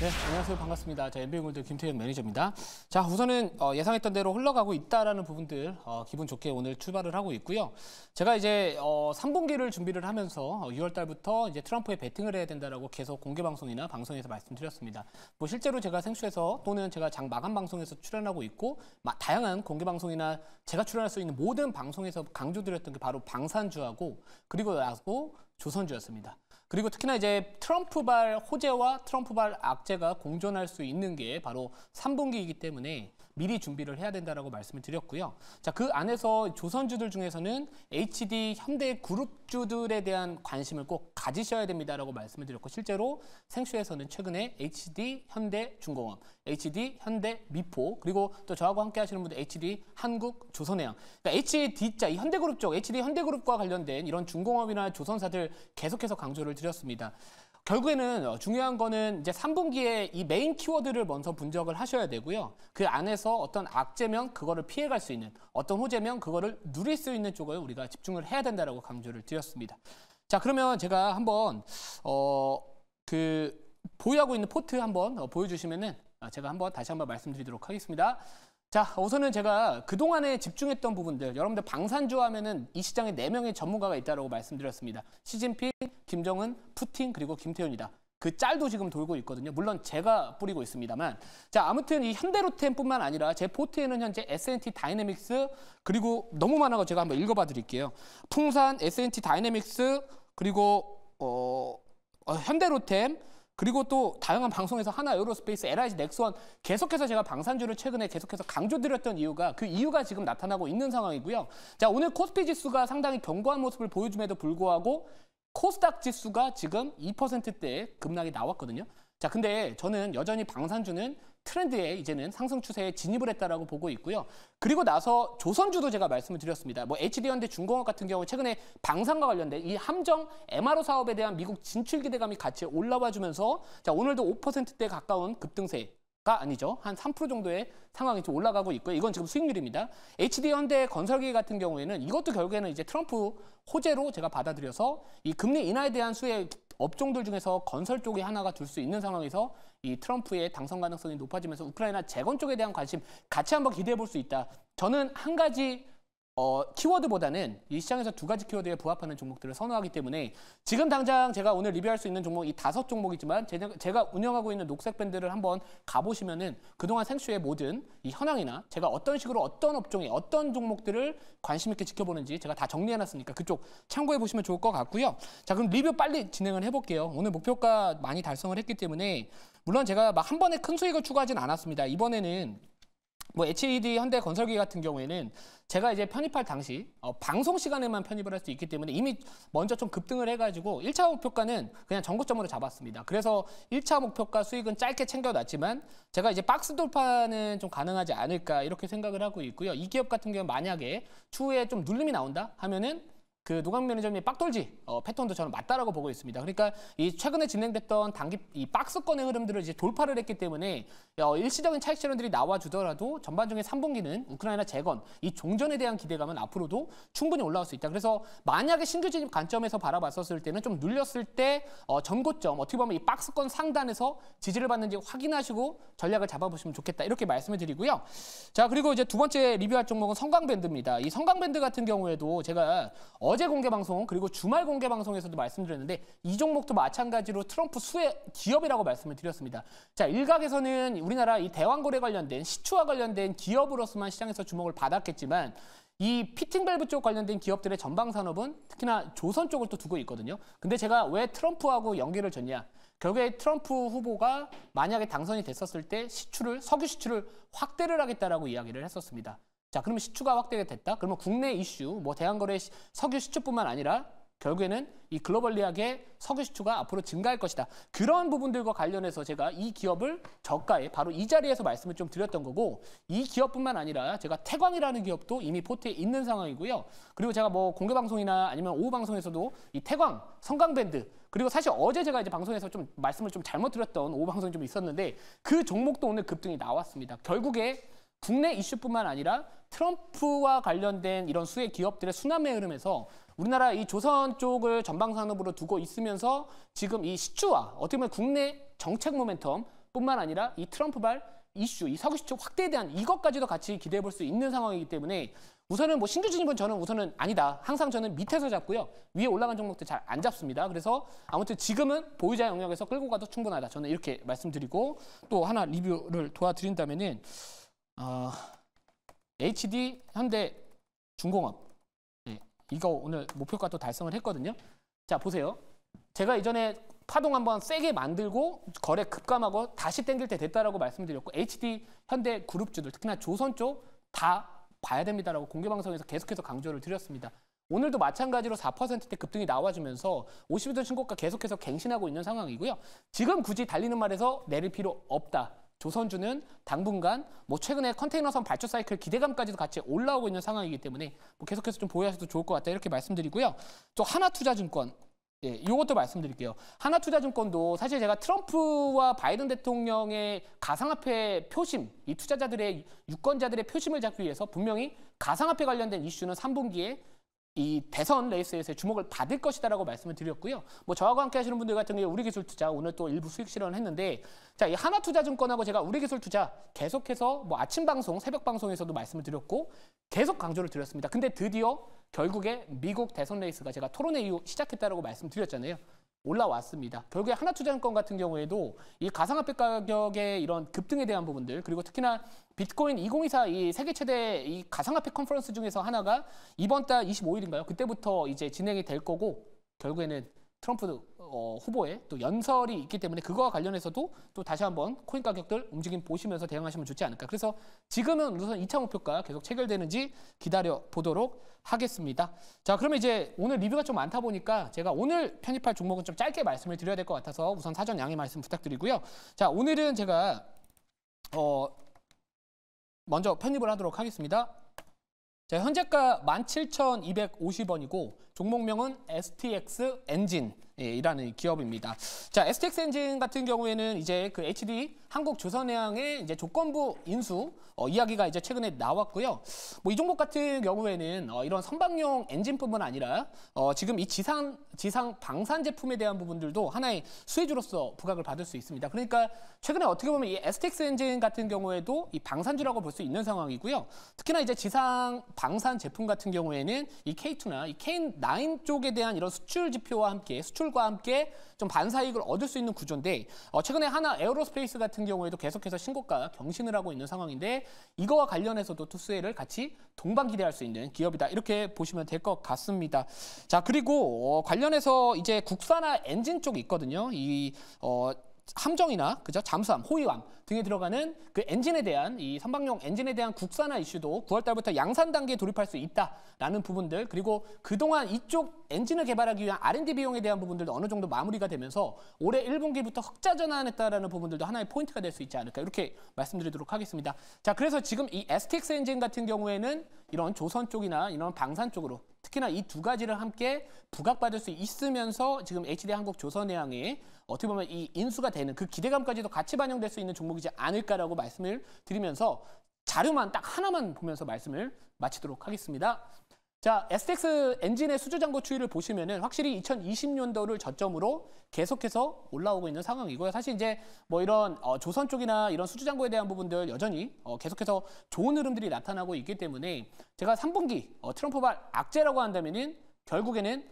네, 안녕하세요. 반갑습니다. MB골드 김태현 매니저입니다. 자, 우선은 예상했던 대로 흘러가고 있다라는 부분들 기분 좋게 오늘 출발을 하고 있고요. 제가 이제 3분기를 준비를 하면서 6월 달부터 이제 트럼프에 베팅을 해야 된다라고 계속 공개 방송이나 방송에서 말씀드렸습니다. 뭐 실제로 제가 생쇼에서 또는 제가 장 마감 방송에서 출연하고 있고 다양한 공개 방송이나 제가 출연할 수 있는 모든 방송에서 강조드렸던 게 바로 방산주하고 그리고 나서 조선주였습니다. 그리고 특히나 이제 트럼프발 호재와 트럼프발 악재가 공존할 수 있는 게 바로 3분기이기 때문에 미리 준비를 해야 된다라고 말씀을 드렸고요. 자, 그 안에서 조선주들 중에서는 HD 현대 그룹주들에 대한 관심을 꼭 가지셔야 됩니다라고 말씀을 드렸고 실제로 생쇼에서는 최근에 HD 현대 중공업, HD 현대 미포 그리고 또 저하고 함께 하시는 분들 HD 한국 조선해양 그러니까 HD자 이 현대그룹 쪽 HD 현대그룹과 관련된 이런 중공업이나 조선사들 계속해서 강조를 드렸습니다. 결국에는 중요한 거는 이제 3분기에 이 메인 키워드를 먼저 분석을 하셔야 되고요. 그 안에서 어떤 악재면 그거를 피해갈 수 있는 어떤 호재면 그거를 누릴 수 있는 쪽을 우리가 집중을 해야 된다라고 강조를 드렸습니다. 자, 그러면 제가 한번 보유하고 있는 포트 한번 보여주시면은 제가 한번 다시 한번 말씀드리도록 하겠습니다. 자, 우선은 제가 그동안에 집중했던 부분들, 여러분들 방산주 하면은 이 시장에 4명의 전문가가 있다고 말씀드렸습니다. 시진핑, 김정은, 푸틴, 그리고 김태훈이다. 그 짤도 지금 돌고 있거든요. 물론 제가 뿌리고 있습니다만. 자, 아무튼 이 현대로템뿐만 아니라 제 포트에는 현재 S&T 다이내믹스, 그리고 너무 많아서 제가 한번 읽어봐 드릴게요. 풍산, S&T 다이내믹스, 그리고 현대로템, 그리고 또 다양한 방송에서 하나 에어로스페이스, LIG, 넥스원 계속해서 제가 방산주를 최근에 계속해서 강조드렸던 이유가 그 이유가 지금 나타나고 있는 상황이고요. 자, 오늘 코스피 지수가 상당히 견고한 모습을 보여줌에도 불구하고 코스닥 지수가 지금 2%대의 급락이 나왔거든요. 자, 근데 저는 여전히 방산주는 트렌드에 이제는 상승 추세에 진입을 했다라고 보고 있고요. 그리고 나서 조선주도 제가 말씀을 드렸습니다. 뭐 HD현대 중공업 같은 경우 최근에 방산과 관련된 이 함정 MRO 사업에 대한 미국 진출 기대감이 같이 올라와 주면서 자, 오늘도 5%대 가까운 급등세가 아니죠. 한 3% 정도의 상황이 좀 올라가고 있고요. 이건 지금 수익률입니다. HD현대 건설기 같은 경우에는 이것도 결국에는 이제 트럼프 호재로 제가 받아들여서 이 금리 인하에 대한 수혜 업종들 중에서 건설 쪽이 하나가 될 수 있는 상황에서 이 트럼프의 당선 가능성이 높아지면서 우크라이나 재건 쪽에 대한 관심 같이 한번 기대해 볼 수 있다. 저는 한 가지 키워드보다는 이 시장에서 2가지 키워드에 부합하는 종목들을 선호하기 때문에 지금 당장 제가 오늘 리뷰할 수 있는 종목 이 5종목이지만 제가 운영하고 있는 녹색 밴드를 한번 가보시면은 그동안 생쇼의 모든 이 현황이나 제가 어떤 식으로 어떤 업종에 어떤 종목들을 관심 있게 지켜보는지 제가 다 정리해놨으니까 그쪽 참고해 보시면 좋을 것 같고요. 자, 그럼 리뷰 빨리 진행을 해볼게요. 오늘 목표가 많이 달성을 했기 때문에 물론 제가 막 한 번에 큰 수익을 추구하진 않았습니다. 이번에는 뭐 HED 현대건설기 같은 경우에는 제가 이제 편입할 당시 방송 시간에만 편입을 할 수 있기 때문에 이미 먼저 좀 급등을 해가지고 1차 목표가는 그냥 전고점으로 잡았습니다. 그래서 1차 목표가 수익은 짧게 챙겨놨지만 제가 이제 박스 돌파는 좀 가능하지 않을까 이렇게 생각을 하고 있고요. 이 기업 같은 경우는 만약에 추후에 좀 눌림이 나온다 하면은 그 노광 매니저님의 빡돌지 패턴도 저는 맞다라고 보고 있습니다. 그러니까 이 최근에 진행됐던 이 박스권의 흐름들을 이제 돌파를 했기 때문에 일시적인 차익 실현들이 나와주더라도 전반적인 3분기는 우크라이나 재건, 이 종전에 대한 기대감은 앞으로도 충분히 올라올 수 있다. 그래서 만약에 신규 진입 관점에서 바라봤었을 때는 좀 눌렸을 때 전고점, 어떻게 보면 이 박스권 상단에서 지지를 받는지 확인하시고 전략을 잡아보시면 좋겠다. 이렇게 말씀을 드리고요. 자, 그리고 이제 두 번째 리뷰할 종목은 성광밴드입니다. 이 성광밴드 같은 경우에도 제가 어제 공개 방송 그리고 주말 공개 방송에서도 말씀드렸는데 이 종목도 마찬가지로 트럼프 수혜 기업이라고 말씀을 드렸습니다. 자, 일각에서는 우리나라 이 대왕거래 관련된 시추와 관련된 기업으로서만 시장에서 주목을 받았겠지만 이 피팅 밸브 쪽 관련된 기업들의 전방 산업은 특히나 조선 쪽을 또 두고 있거든요. 근데 제가 왜 트럼프하고 연계를 졌냐? 결국에 트럼프 후보가 만약에 당선이 됐었을 때 석유 시추를 확대를 하겠다라고 이야기를 했었습니다. 자, 그러면 시추가 확대가 됐다? 그러면 국내 이슈, 뭐 대한거래 석유 시추뿐만 아니라 결국에는 이 글로벌리하게 석유 시추가 앞으로 증가할 것이다. 그런 부분들과 관련해서 제가 이 기업을 저가에 바로 이 자리에서 말씀을 좀 드렸던 거고 이 기업뿐만 아니라 제가 태광이라는 기업도 이미 포트에 있는 상황이고요. 그리고 제가 뭐 공개 방송이나 아니면 오후 방송에서도 이 태광, 성광밴드 그리고 사실 어제 제가 이제 방송에서 좀 말씀을 좀 잘못 드렸던 오후 방송이 좀 있었는데 그 종목도 오늘 급등이 나왔습니다. 결국에 국내 이슈뿐만 아니라 트럼프와 관련된 이런 수혜 기업들의 순환매 흐름에서 우리나라 이 조선 쪽을 전방 산업으로 두고 있으면서 지금 이 시추와 어떻게 보면 국내 정책 모멘텀 뿐만 아니라 이 트럼프발 이슈, 이 석유 수출 확대에 대한 이것까지도 같이 기대해 볼 수 있는 상황이기 때문에 우선은 뭐 신규 진입은 저는 우선은 아니다. 항상 저는 밑에서 잡고요. 위에 올라간 종목들 잘 안 잡습니다. 그래서 아무튼 지금은 보유자 영역에서 끌고 가도 충분하다. 저는 이렇게 말씀드리고 또 하나 리뷰를 도와드린다면은 HD, 현대, 중공업 이거 오늘 목표가 또 달성을 했거든요. 자 보세요. 제가 이전에 파동 한번 세게 만들고 거래 급감하고 다시 땡길 때 됐다라고 말씀드렸고 HD, 현대 그룹주들 특히나 조선 쪽 다 봐야 됩니다라고 공개방송에서 계속해서 강조를 드렸습니다. 오늘도 마찬가지로 4%대 급등이 나와주면서 50일 신고가 계속해서 갱신하고 있는 상황이고요. 지금 굳이 달리는 말에서 내릴 필요 없다. 조선주는 당분간 뭐 최근에 컨테이너선 발주 사이클 기대감까지도 같이 올라오고 있는 상황이기 때문에 뭐 계속해서 좀 보유하셔도 좋을 것 같다 이렇게 말씀드리고요. 또 하나투자증권 예, 이것도 말씀드릴게요. 하나투자증권도 사실 제가 트럼프와 바이든 대통령의 가상화폐 표심, 이 투자자들의 유권자들의 표심을 잡기 위해서 분명히 가상화폐 관련된 이슈는 3분기에 이 대선 레이스에서 주목을 받을 것이다라고 말씀을 드렸고요. 뭐 저하고 함께 하시는 분들 같은 경우에 우리기술투자 오늘 또 일부 수익 실현을 했는데 자, 이 하나투자증권하고 제가 우리기술투자 계속해서 뭐 아침 방송, 새벽 방송에서도 말씀을 드렸고 계속 강조를 드렸습니다. 근데 드디어 결국에 미국 대선 레이스가 제가 토론회 이후 시작했다라고 말씀드렸잖아요. 올라왔습니다. 결국에 하나투자증권 같은 경우에도 이 가상화폐 가격의 이런 급등에 대한 부분들 그리고 특히나 비트코인 2024 이 세계 최대 이 가상화폐 컨퍼런스 중에서 하나가 이번 달 25일인가요? 그때부터 이제 진행이 될 거고 결국에는 트럼프 후보의 또 연설이 있기 때문에 그거와 관련해서도 또 다시 한번 코인 가격들 움직임 보시면서 대응하시면 좋지 않을까. 그래서 지금은 우선 2차 목표가 계속 체결되는지 기다려 보도록 하겠습니다. 자, 그러면 이제 오늘 리뷰가 좀 많다 보니까 제가 오늘 편입할 종목은 좀 짧게 말씀을 드려야 될 것 같아서 우선 사전 양해 말씀 부탁드리고요. 자, 오늘은 제가 먼저 편입을 하도록 하겠습니다. 자, 현재가 17,250원이고 종목명은 STX 엔진 이라는 기업입니다. 자, STX 엔진 같은 경우에는 이제 그 HD 한국조선해양의 이제 조건부 인수 이야기가 이제 최근에 나왔고요. 뭐 이 종목 같은 경우에는 이런 선박용 엔진뿐만 아니라 지금 이 지상 방산 제품에 대한 부분들도 하나의 수혜주로서 부각을 받을 수 있습니다. 그러니까 최근에 어떻게 보면 이 STX 엔진 같은 경우에도 이 방산주라고 볼 수 있는 상황이고요. 특히나 이제 지상 방산 제품 같은 경우에는 이 K2나 이 K9 쪽에 대한 이런 수출 지표와 함께 수출과 함께 좀 반사이익을 얻을 수 있는 구조인데 최근에 하나 에어로스페이스 같은 경우에도 계속해서 신고가 경신을 하고 있는 상황인데 이거와 관련해서도 투수혜를 같이 동반 기대할 수 있는 기업이다. 이렇게 보시면 될 것 같습니다. 자, 그리고 관련해서 이제 국산화 엔진 쪽이 있거든요. 이 함정이나 그죠? 잠수함, 호위함 등에 들어가는 그 엔진에 대한 이 선박용 엔진에 대한 국산화 이슈도 9월 달부터 양산 단계에 돌입할 수 있다라는 부분들 그리고 그동안 이쪽 엔진을 개발하기 위한 R&D 비용에 대한 부분들도 어느 정도 마무리가 되면서 올해 1분기부터 흑자 전환했다라는 부분들도 하나의 포인트가 될 수 있지 않을까 이렇게 말씀드리도록 하겠습니다. 자, 그래서 지금 이 STX 엔진 같은 경우에는 이런 조선 쪽이나 이런 방산 쪽으로 특히나 이 두 가지를 함께 부각받을 수 있으면서 지금 HD 한국조선해양에 어떻게 보면 이 인수가 되는 그 기대감까지도 같이 반영될 수 있는 종목이지 않을까라고 말씀을 드리면서 자료만 딱 하나만 보면서 말씀을 마치도록 하겠습니다. 자, STX 엔진의 수주잔고 추이를 보시면은 확실히 2020년도를 저점으로 계속해서 올라오고 있는 상황이고요. 사실 이제 뭐 이런 조선 쪽이나 이런 수주잔고에 대한 부분들 여전히 계속해서 좋은 흐름들이 나타나고 있기 때문에 제가 3분기 트럼프발 악재라고 한다면은 결국에는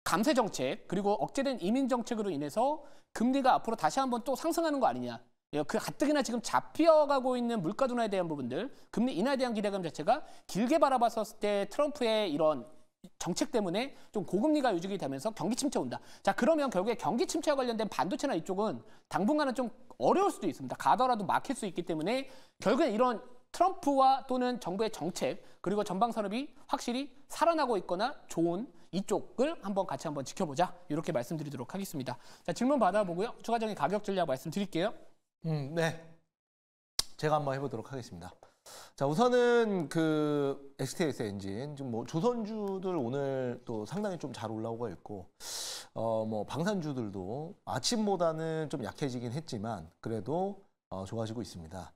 감세 정책 그리고 억제된 이민 정책으로 인해서 금리가 앞으로 다시 한번 또 상승하는 거 아니냐. 그 가뜩이나 지금 잡혀가고 있는 물가 둔화에 대한 부분들, 금리 인하에 대한 기대감 자체가 길게 바라봤었을 때 트럼프의 이런 정책 때문에 좀 고금리가 유지가 되면서 경기 침체 온다. 자, 그러면 결국에 경기 침체와 관련된 반도체나 이쪽은 당분간은 좀 어려울 수도 있습니다. 가더라도 막힐 수 있기 때문에 결국엔 이런 트럼프와 또는 정부의 정책 그리고 전방 산업이 확실히 살아나고 있거나 좋은 이쪽을 같이 한번 지켜보자. 이렇게 말씀드리도록 하겠습니다. 자, 질문 받아보고요. 추가적인 가격 전략 말씀드릴게요. 네. 제가 한번 해보도록 하겠습니다. 자, 우선은 그 STX 엔진, 지금 뭐 조선주들 오늘 또 상당히 좀 잘 올라오고 있고, 뭐 방산주들도 아침보다는 좀 약해지긴 했지만, 그래도 좋아지고 있습니다.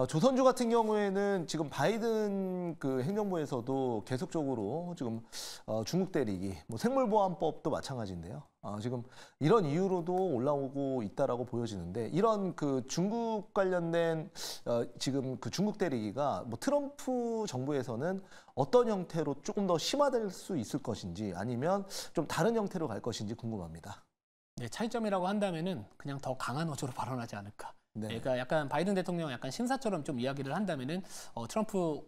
조선주 같은 경우에는 지금 바이든 그 행정부에서도 계속적으로 지금 중국 대리기, 뭐 생물보안법도 마찬가지인데요. 지금 이런 이유로도 올라오고 있다라고 보여지는데 이런 그 중국 관련된 지금 그 중국 대리기가 뭐 트럼프 정부에서는 어떤 형태로 조금 더 심화될 수 있을 것인지 아니면 좀 다른 형태로 갈 것인지 궁금합니다. 네, 차이점이라고 한다면은 그냥 더 강한 어조로 발언하지 않을까. 네. 그러니까 약간 바이든 대통령 약간 신사처럼 좀 이야기를 한다면은 트럼프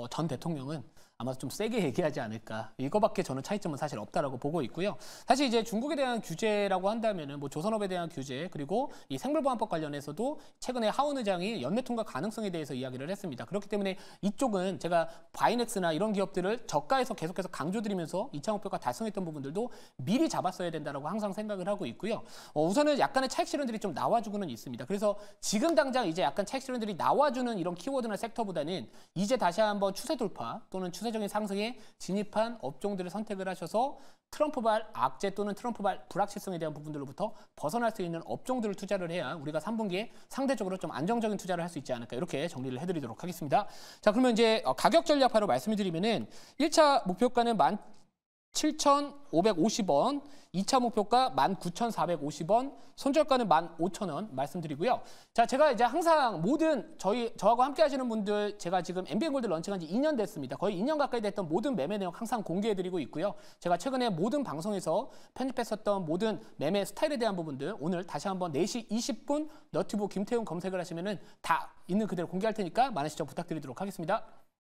전 대통령은 아마 좀 세게 얘기하지 않을까. 이거밖에 저는 차이점은 사실 없다라고 보고 있고요. 사실 이제 중국에 대한 규제라고 한다면은 뭐 조선업에 대한 규제 그리고 이 생물보안법 관련해서도 최근에 하원 의장이 연내 통과 가능성에 대해서 이야기를 했습니다. 그렇기 때문에 이쪽은 제가 바이넥스나 이런 기업들을 저가에서 계속해서 강조드리면서 2차 목표가 달성했던 부분들도 미리 잡았어야 된다라고 항상 생각을 하고 있고요. 우선은 약간의 차익 실현들이 좀 나와주고는 있습니다. 그래서 지금 당장 이제 약간 차익 실현들이 나와주는 이런 키워드나 섹터보다는 이제 다시 한번 추세 돌파 또는 추세적인 상승에 진입한 업종들을 선택을 하셔서 트럼프발 악재 또는 트럼프발 불확실성에 대한 부분들로부터 벗어날 수 있는 업종들을 투자를 해야 우리가 3분기에 상대적으로 좀 안정적인 투자를 할 수 있지 않을까 이렇게 정리를 해드리도록 하겠습니다. 자, 그러면 이제 가격 전략파로 말씀을 드리면은 1차 목표가는 17,550원, 2차 목표가 19,450원, 손절가는 15,000원 말씀드리고요. 자, 제가 이제 항상 모든 저하고 함께 하시는 분들 제가 지금 MBN골드 런칭한 지 2년 됐습니다. 거의 2년 가까이 됐던 모든 매매 내용 항상 공개해드리고 있고요. 제가 최근에 모든 방송에서 편집했었던 모든 매매 스타일에 대한 부분들 오늘 다시 한번 4시 20분 너튜브 김태훈 검색을 하시면은 다 있는 그대로 공개할 테니까 많은 시청 부탁드리도록 하겠습니다.